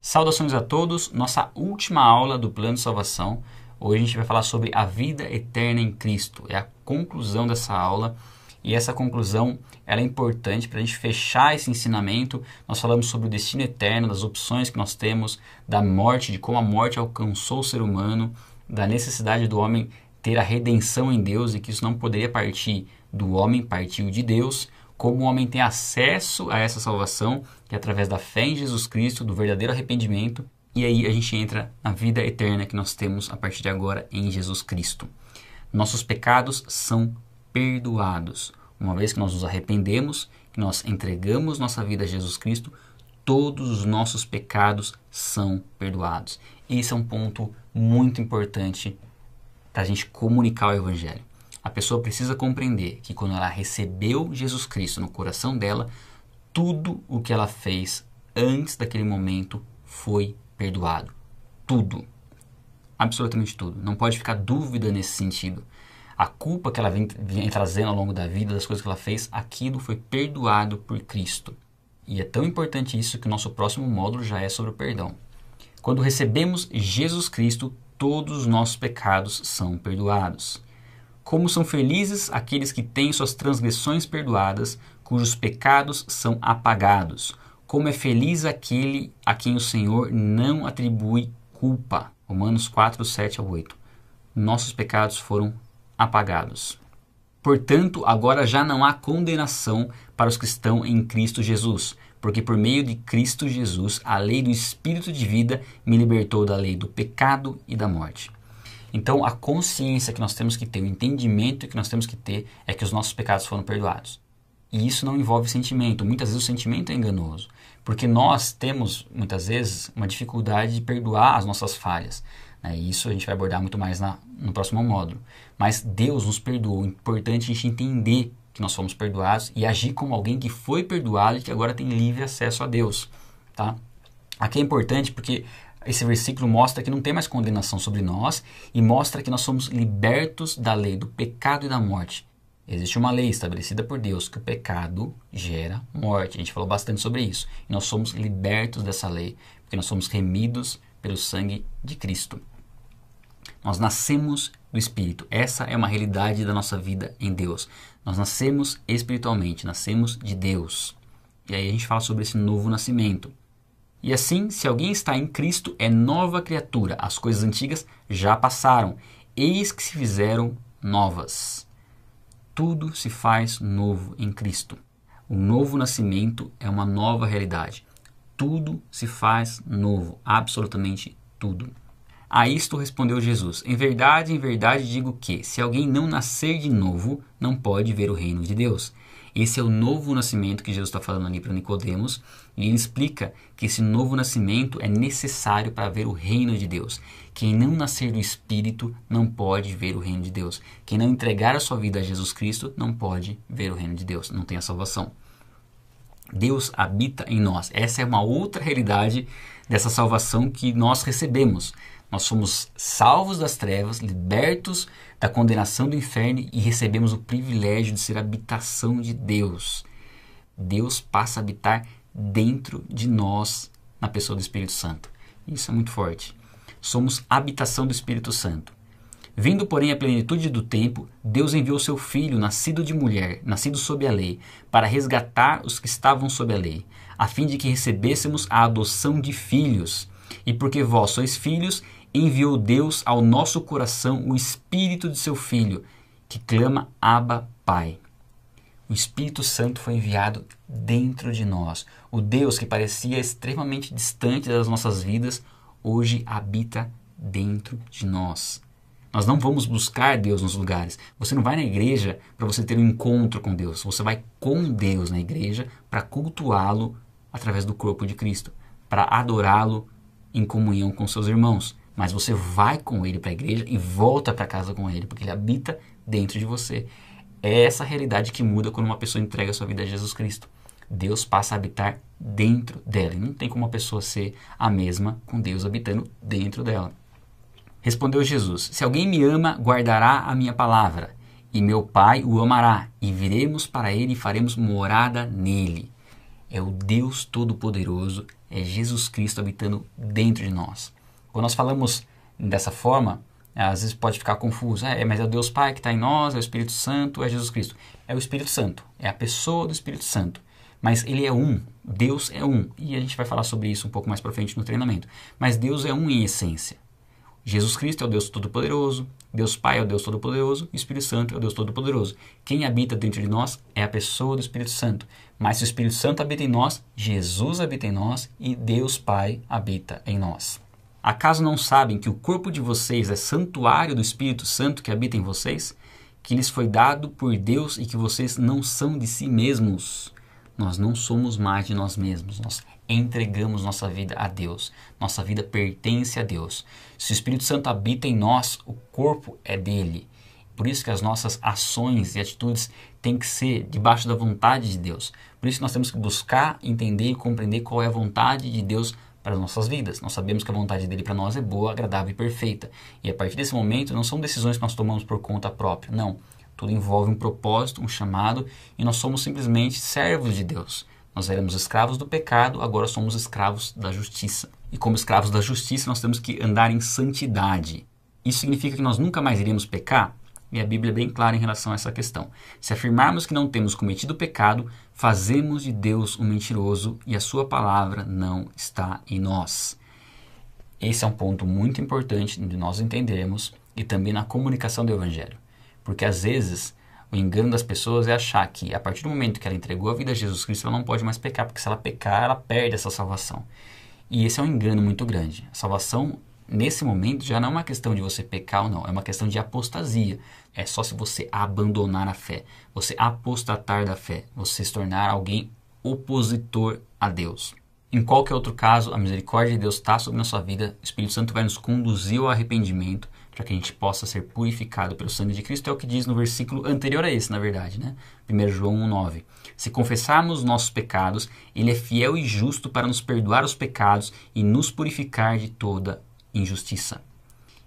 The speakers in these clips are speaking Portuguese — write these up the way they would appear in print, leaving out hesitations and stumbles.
Saudações a todos, nossa última aula do Plano de Salvação. Hoje a gente vai falar sobre a vida eterna em Cristo. É a conclusão dessa aula e essa conclusão ela é importante para a gente fechar esse ensinamento. Nós falamos sobre o destino eterno, das opções que nós temos, da morte, de como a morte alcançou o ser humano, da necessidade do homem ter a redenção em Deus e que isso não poderia partir do homem, partiu de Deus. Como o homem tem acesso a essa salvação, que é através da fé em Jesus Cristo, do verdadeiro arrependimento, e aí a gente entra na vida eterna que nós temos a partir de agora em Jesus Cristo. Nossos pecados são perdoados. Uma vez que nós nos arrependemos, que nós entregamos nossa vida a Jesus Cristo, todos os nossos pecados são perdoados. Esse é um ponto muito importante para a gente comunicar o Evangelho. A pessoa precisa compreender que quando ela recebeu Jesus Cristo no coração dela, tudo o que ela fez antes daquele momento foi perdoado. Tudo. Absolutamente tudo. Não pode ficar dúvida nesse sentido. A culpa que ela vem trazendo ao longo da vida, das coisas que ela fez, aquilo foi perdoado por Cristo. E é tão importante isso que o nosso próximo módulo já é sobre o perdão. Quando recebemos Jesus Cristo, todos os nossos pecados são perdoados. Como são felizes aqueles que têm suas transgressões perdoadas, cujos pecados são apagados. Como é feliz aquele a quem o Senhor não atribui culpa. Romanos 4, 7 a 8. Nossos pecados foram apagados. Portanto, agora já não há condenação para os que estão em Cristo Jesus, porque por meio de Cristo Jesus, a lei do Espírito de vida me libertou da lei do pecado e da morte. Então, a consciência que nós temos que ter, o entendimento que nós temos que ter é que os nossos pecados foram perdoados. E isso não envolve sentimento. Muitas vezes o sentimento é enganoso, porque nós temos, muitas vezes, uma dificuldade de perdoar as nossas falhas. E isso a gente vai abordar muito mais no próximo módulo. Mas Deus nos perdoou. É importante a gente entender que nós fomos perdoados e agir como alguém que foi perdoado e que agora tem livre acesso a Deus. Tá? Aqui é importante porque esse versículo mostra que não tem mais condenação sobre nós e mostra que nós somos libertos da lei do pecado e da morte. Existe uma lei estabelecida por Deus que o pecado gera morte. A gente falou bastante sobre isso. E nós somos libertos dessa lei porque nós somos remidos pelo sangue de Cristo. Nós nascemos do Espírito. Essa é uma realidade da nossa vida em Deus. Nós nascemos espiritualmente, nascemos de Deus. E aí a gente fala sobre esse novo nascimento. E assim, se alguém está em Cristo, é nova criatura. As coisas antigas já passaram. Eis que se fizeram novas. Tudo se faz novo em Cristo. O novo nascimento é uma nova realidade. Tudo se faz novo. Absolutamente tudo. A isto respondeu Jesus: em verdade digo que, se alguém não nascer de novo, não pode ver o reino de Deus. Esse é o novo nascimento que Jesus está falando ali para Nicodemos, e ele explica que esse novo nascimento é necessário para ver o reino de Deus. Quem não nascer do Espírito não pode ver o reino de Deus. Quem não entregar a sua vida a Jesus Cristo não pode ver o reino de Deus, não tem a salvação. Deus habita em nós. Essa é uma outra realidade dessa salvação que nós recebemos. Nós somos salvos das trevas, libertos da condenação do inferno e recebemos o privilégio de ser habitação de Deus. Deus passa a habitar dentro de nós na pessoa do Espírito Santo. Isso é muito forte. Somos habitação do Espírito Santo. Vindo, porém, a plenitude do tempo, Deus enviou seu Filho, nascido de mulher, nascido sob a lei, para resgatar os que estavam sob a lei, a fim de que recebêssemos a adoção de filhos. E porque vós sois filhos, enviou Deus ao nosso coração o Espírito de seu Filho, que clama Abba, Pai. O Espírito Santo foi enviado dentro de nós. O Deus que parecia extremamente distante das nossas vidas, hoje habita dentro de nós. Nós não vamos buscar Deus nos lugares. Você não vai na igreja para você ter um encontro com Deus. Você vai com Deus na igreja para cultuá-lo através do corpo de Cristo, para adorá-lo em comunhão com seus irmãos. Mas você vai com ele para a igreja e volta para casa com ele, porque ele habita dentro de você. É essa realidade que muda quando uma pessoa entrega a sua vida a Jesus Cristo. Deus passa a habitar dentro dela. E não tem como uma pessoa ser a mesma com Deus habitando dentro dela. Respondeu Jesus: se alguém me ama, guardará a minha palavra, e meu Pai o amará, e viremos para ele e faremos morada nele. É o Deus Todo-Poderoso é Jesus Cristo habitando dentro de nós. Quando nós falamos dessa forma, às vezes pode ficar confuso. Mas é o Deus Pai que está em nós, é o Espírito Santo, é Jesus Cristo. É o Espírito Santo, é a pessoa do Espírito Santo. Mas ele é um, Deus é um. E a gente vai falar sobre isso um pouco mais para frente no treinamento. Mas Deus é um em essência. Jesus Cristo é o Deus Todo-Poderoso, Deus Pai é o Deus Todo-Poderoso, o Espírito Santo é o Deus Todo-Poderoso. Quem habita dentro de nós é a pessoa do Espírito Santo. Mas se o Espírito Santo habita em nós, Jesus habita em nós e Deus Pai habita em nós. Acaso não sabem que o corpo de vocês é santuário do Espírito Santo que habita em vocês? Que lhes foi dado por Deus e que vocês não são de si mesmos? Nós não somos mais de nós mesmos, nós entregamos nossa vida a Deus. Nossa vida pertence a Deus. Se o Espírito Santo habita em nós, o corpo é dele. Por isso que as nossas ações e atitudes têm que ser debaixo da vontade de Deus. Por isso que nós temos que buscar, entender e compreender qual é a vontade de Deus para as nossas vidas. Nós sabemos que a vontade dele para nós é boa, agradável e perfeita. E a partir desse momento não são decisões que nós tomamos por conta própria, não. Tudo envolve um propósito, um chamado, e nós somos simplesmente servos de Deus. Nós éramos escravos do pecado, agora somos escravos da justiça. E como escravos da justiça, nós temos que andar em santidade. Isso significa que nós nunca mais iremos pecar? E a Bíblia é bem clara em relação a essa questão. Se afirmarmos que não temos cometido pecado, fazemos de Deus um mentiroso e a sua palavra não está em nós. Esse é um ponto muito importante de nós entendermos e também na comunicação do Evangelho. Porque às vezes o engano das pessoas é achar que a partir do momento que ela entregou a vida a Jesus Cristo, ela não pode mais pecar, porque se ela pecar, ela perde essa salvação. E esse é um engano muito grande. A salvação, nesse momento, já não é uma questão de você pecar ou não, é uma questão de apostasia. É só se você abandonar a fé, você apostatar da fé, você se tornar alguém opositor a Deus. Em qualquer outro caso, a misericórdia de Deus está sobre a sua vida, o Espírito Santo vai nos conduzir ao arrependimento, para que a gente possa ser purificado pelo sangue de Cristo, é o que diz no versículo anterior a esse, na verdade, né? 1 João 1,9. Se confessarmos nossos pecados, Ele é fiel e justo para nos perdoar os pecados e nos purificar de toda injustiça.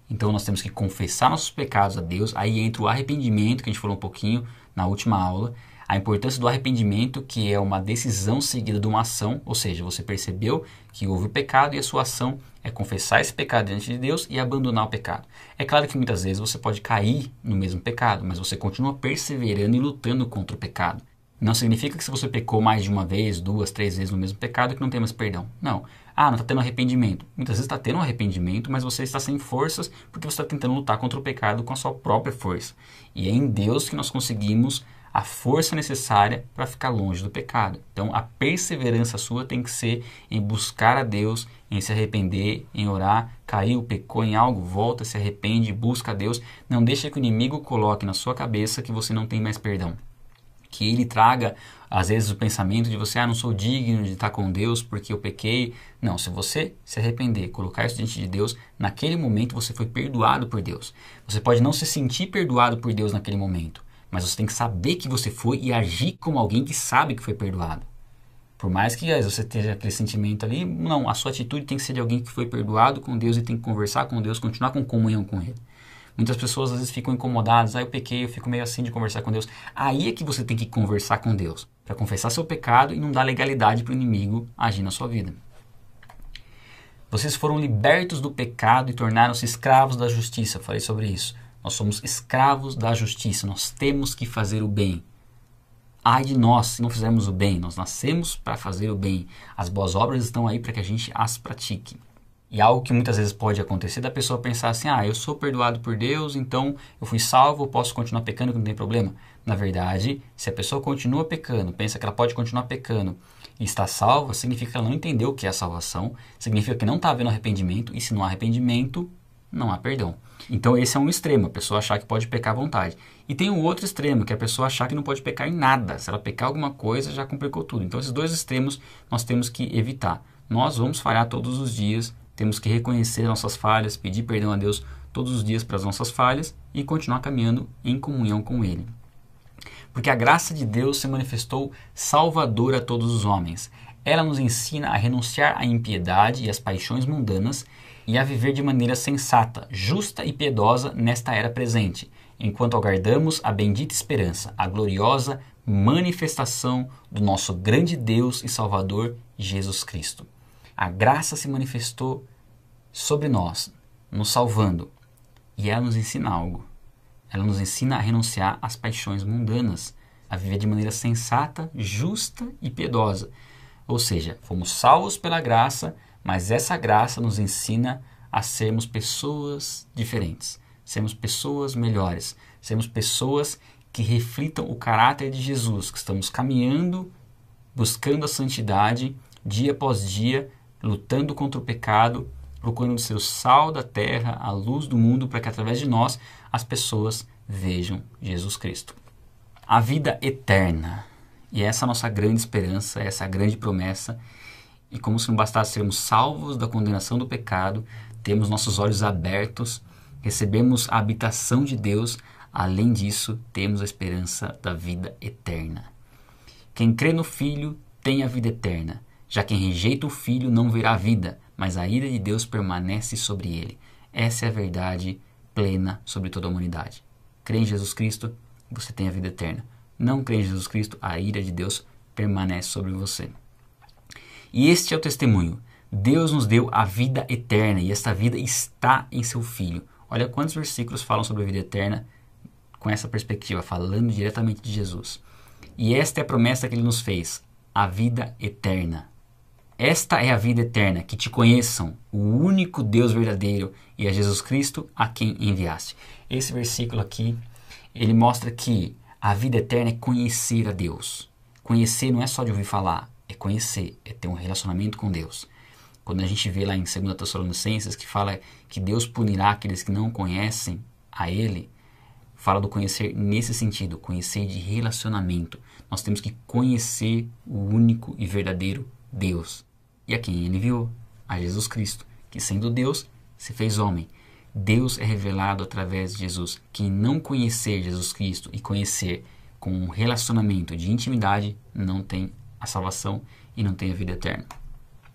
Então nós temos que confessar nossos pecados a Deus, aí entra o arrependimento, que a gente falou um pouquinho na última aula, a importância do arrependimento, que é uma decisão seguida de uma ação, ou seja, você percebeu que houve o pecado e a sua ação é confessar esse pecado diante de Deus e abandonar o pecado. É claro que muitas vezes você pode cair no mesmo pecado, mas você continua perseverando e lutando contra o pecado. Não significa que se você pecou mais de uma vez, 2, 3 vezes no mesmo pecado, que não tem mais perdão. Não. Não está tendo arrependimento. Muitas vezes está tendo um arrependimento, mas você está sem forças porque você está tentando lutar contra o pecado com a sua própria força. E é em Deus que nós conseguimos a força necessária para ficar longe do pecado. Então, a perseverança sua tem que ser em buscar a Deus, em se arrepender, em orar, caiu, pecou em algo, volta, se arrepende, busca a Deus. Não deixe que o inimigo coloque na sua cabeça que você não tem mais perdão. Que ele traga, às vezes, o pensamento de você, não sou digno de estar com Deus porque eu pequei. Não, se você se arrepender, colocar isso diante de Deus, naquele momento você foi perdoado por Deus. Você pode não se sentir perdoado por Deus naquele momento, mas você tem que saber que você foi e agir como alguém que sabe que foi perdoado. Por mais que você tenha aquele sentimento ali, não, a sua atitude tem que ser de alguém que foi perdoado com Deus e tem que conversar com Deus, continuar com comunhão com Ele. Muitas pessoas às vezes ficam incomodadas, eu pequei, eu fico meio assim de conversar com Deus. Aí é que você tem que conversar com Deus, para confessar seu pecado e não dar legalidade para o inimigo agir na sua vida. Vocês foram libertos do pecado e tornaram-se escravos da justiça. Eu falei sobre isso. Nós somos escravos da justiça, nós temos que fazer o bem. Ai de nós se não fizermos o bem, nós nascemos para fazer o bem. As boas obras estão aí para que a gente as pratique. E algo que muitas vezes pode acontecer da pessoa pensar assim, eu sou perdoado por Deus, então eu fui salvo, eu posso continuar pecando que não tem problema. Na verdade, se a pessoa continua pecando, pensa que ela pode continuar pecando e está salva, significa que ela não entendeu o que é a salvação, significa que não está havendo arrependimento, e se não há arrependimento, não há perdão. Então esse é um extremo, a pessoa achar que pode pecar à vontade. E tem um outro extremo, que é a pessoa achar que não pode pecar em nada. Se ela pecar alguma coisa, já complicou tudo. Então esses dois extremos nós temos que evitar. Nós vamos falhar todos os dias, temos que reconhecer nossas falhas, pedir perdão a Deus todos os dias para as nossas falhas e continuar caminhando em comunhão com Ele. Porque a graça de Deus se manifestou salvadora a todos os homens. Ela nos ensina a renunciar à impiedade e às paixões mundanas e a viver de maneira sensata, justa e piedosa nesta era presente, enquanto aguardamos a bendita esperança, a gloriosa manifestação do nosso grande Deus e Salvador, Jesus Cristo. A graça se manifestou sobre nós, nos salvando. E ela nos ensina algo. Ela nos ensina a renunciar às paixões mundanas, a viver de maneira sensata, justa e piedosa. Ou seja, fomos salvos pela graça, mas essa graça nos ensina a sermos pessoas diferentes, sermos pessoas melhores, sermos pessoas que reflitam o caráter de Jesus, que estamos caminhando, buscando a santidade, dia após dia, lutando contra o pecado, procurando ser o sal da terra, a luz do mundo, para que através de nós as pessoas vejam Jesus Cristo. A vida eterna. E essa é a nossa grande esperança, essa é a grande promessa. E como se não bastasse sermos salvos da condenação do pecado, temos nossos olhos abertos, recebemos a habitação de Deus, além disso, temos a esperança da vida eterna. Quem crê no Filho tem a vida eterna. Já quem rejeita o Filho não verá a vida, mas a ira de Deus permanece sobre ele. Essa é a verdade plena sobre toda a humanidade. Crê em Jesus Cristo, você tem a vida eterna. Não crê em Jesus Cristo, a ira de Deus permanece sobre você. E este é o testemunho. Deus nos deu a vida eterna e esta vida está em seu Filho. Olha quantos versículos falam sobre a vida eterna com essa perspectiva, falando diretamente de Jesus. E esta é a promessa que Ele nos fez, a vida eterna. Esta é a vida eterna, que te conheçam, o único Deus verdadeiro e a Jesus Cristo a quem enviaste. Esse versículo aqui, ele mostra que a vida eterna é conhecer a Deus. Conhecer não é só de ouvir falar, é conhecer, é ter um relacionamento com Deus. Quando a gente vê lá em 2 Tessalonicenses que fala que Deus punirá aqueles que não conhecem a Ele, fala do conhecer nesse sentido, conhecer de relacionamento. Nós temos que conhecer o único e verdadeiro Deus. E a quem Ele enviou? A Jesus Cristo, que sendo Deus, se fez homem. Deus é revelado através de Jesus. Quem não conhecer Jesus Cristo e conhecer com um relacionamento de intimidade, não tem a salvação e não tem a vida eterna.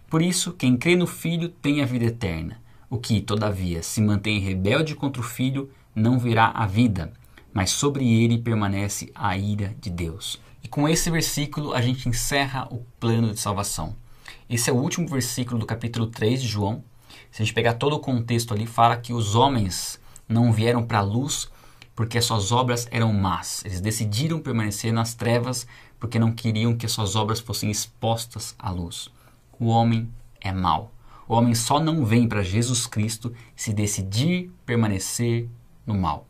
Por isso, quem crê no Filho tem a vida eterna. O que, todavia, se mantém rebelde contra o Filho, não verá a vida, mas sobre ele permanece a ira de Deus. E com esse versículo a gente encerra o plano de salvação. Esse é o último versículo do capítulo 3 de João. Se a gente pegar todo o contexto ali, fala que os homens não vieram para a luz porque as suas obras eram más. Eles decidiram permanecer nas trevas porque não queriam que as suas obras fossem expostas à luz. O homem é mau. O homem só não vem para Jesus Cristo se decidir permanecer no mal.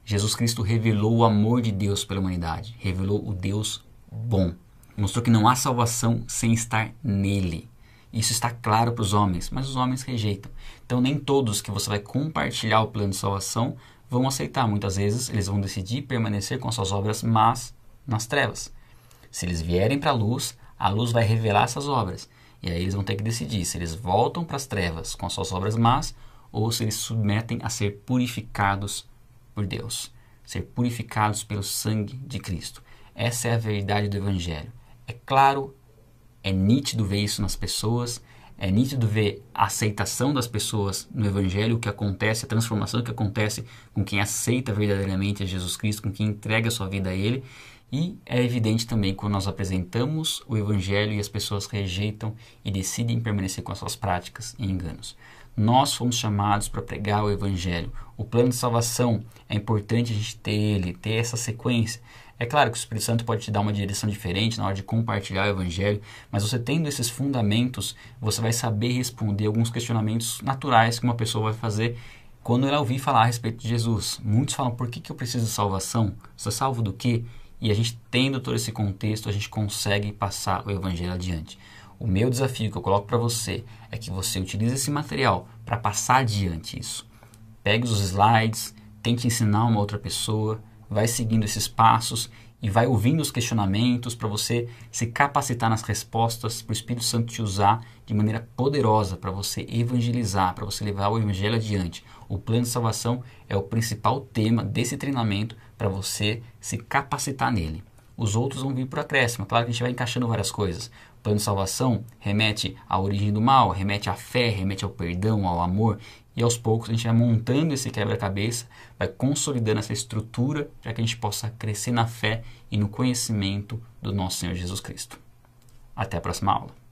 Jesus Cristo revelou o amor de Deus pela humanidade, revelou o Deus bom. Mostrou que não há salvação sem estar nele. Isso está claro para os homens, mas os homens rejeitam. Então nem todos que você vai compartilhar o plano de salvação vão aceitar. Muitas vezes eles vão decidir permanecer com suas obras más nas trevas. Se eles vierem para a luz vai revelar essas obras. E aí eles vão ter que decidir se eles voltam para as trevas com suas obras más ou se eles se submetem a ser purificados por Deus. Ser purificados pelo sangue de Cristo. Essa é a verdade do Evangelho. É claro, é nítido ver isso nas pessoas, é nítido ver a aceitação das pessoas no Evangelho, o que acontece, a transformação que acontece com quem aceita verdadeiramente a Jesus Cristo, com quem entrega a sua vida a Ele. E é evidente também quando nós apresentamos o Evangelho e as pessoas rejeitam e decidem permanecer com as suas práticas e enganos. Nós fomos chamados para pregar o Evangelho. O plano de salvação, é importante a gente ter ele, ter essa sequência. É claro que o Espírito Santo pode te dar uma direção diferente na hora de compartilhar o Evangelho, mas você tendo esses fundamentos, você vai saber responder alguns questionamentos naturais que uma pessoa vai fazer quando ela ouvir falar a respeito de Jesus. Muitos falam, por que eu preciso de salvação? Você é salvo do quê? E a gente tendo todo esse contexto, a gente consegue passar o Evangelho adiante. O meu desafio que eu coloco para você é que você utilize esse material para passar adiante isso. Pegue os slides, tente ensinar uma outra pessoa, vai seguindo esses passos e vai ouvindo os questionamentos para você se capacitar nas respostas, para o Espírito Santo te usar de maneira poderosa para você evangelizar, para você levar o Evangelho adiante. O plano de salvação é o principal tema desse treinamento para você se capacitar nele. Os outros vão vir por acréscimo. Claro que a gente vai encaixando várias coisas. O plano de salvação remete à origem do mal, remete à fé, remete ao perdão, ao amor. E aos poucos a gente vai montando esse quebra-cabeça, vai consolidando essa estrutura para que a gente possa crescer na fé e no conhecimento do nosso Senhor Jesus Cristo. Até a próxima aula.